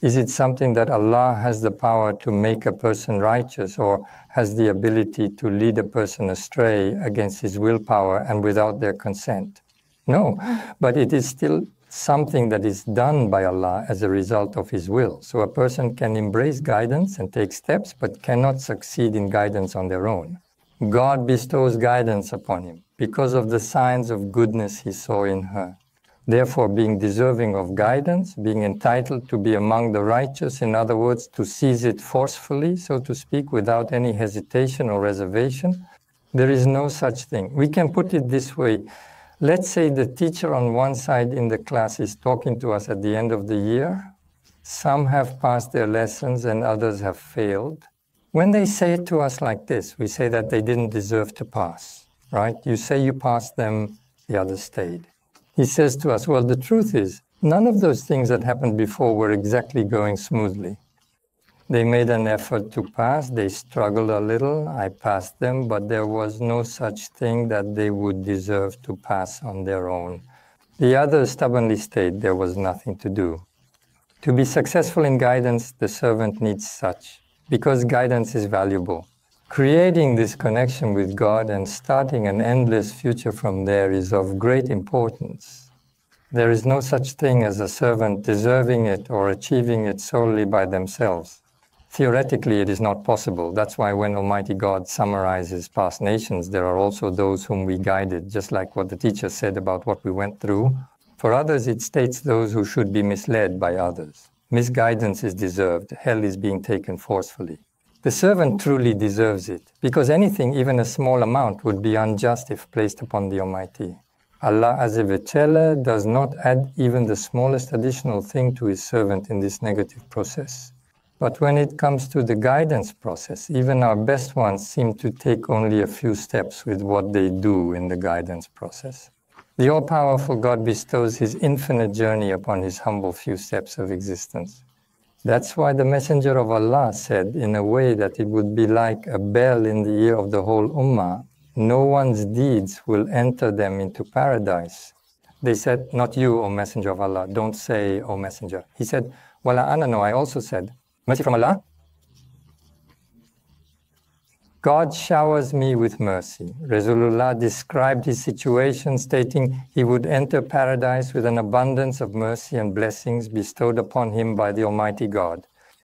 Is it something that Allah has the power to make a person righteous or has the ability to lead a person astray against his willpower and without their consent? No, but it is still something that is done by Allah as a result of His will. So a person can embrace guidance and take steps, but cannot succeed in guidance on their own. God bestows guidance upon him because of the signs of goodness he saw in her. Therefore, being deserving of guidance, being entitled to be among the righteous, in other words, to seize it forcefully, so to speak, without any hesitation or reservation, there is no such thing. We can put it this way. Let's say the teacher on one side in the class is talking to us at the end of the year. Some have passed their lessons and others have failed. When they say it to us like this, we say that they didn't deserve to pass, right? You say you passed them, the others stayed. He says to us, well, the truth is, none of those things that happened before were exactly going smoothly. They made an effort to pass, they struggled a little, I passed them, but there was no such thing that they would deserve to pass on their own. The others stubbornly stayed, there was nothing to do. To be successful in guidance, the servant needs such, because guidance is valuable. Creating this connection with God and starting an endless future from there is of great importance. There is no such thing as a servant deserving it or achieving it solely by themselves. Theoretically, it is not possible. That's why when Almighty God summarizes past nations, there are also those whom we guided, just like what the teacher said about what we went through. For others, it states those who should be misled by others. Misguidance is deserved. Hell is being taken forcefully. The servant truly deserves it, because anything, even a small amount, would be unjust if placed upon the Almighty. Allah Azza wa Jalla does not add even the smallest additional thing to His servant in this negative process. But when it comes to the guidance process, even our best ones seem to take only a few steps with what they do in the guidance process. The all-powerful God bestows His infinite journey upon His humble few steps of existence. That's why the Messenger of Allah said in a way that it would be like a bell in the ear of the whole Ummah, no one's deeds will enter them into paradise. They said, not you, O Messenger of Allah, don't say, O Messenger. He said, Wala ana, no, I also said, mercy from Allah? God showers me with mercy. Rasulullah described his situation, stating he would enter paradise with an abundance of mercy and blessings bestowed upon him by the Almighty God.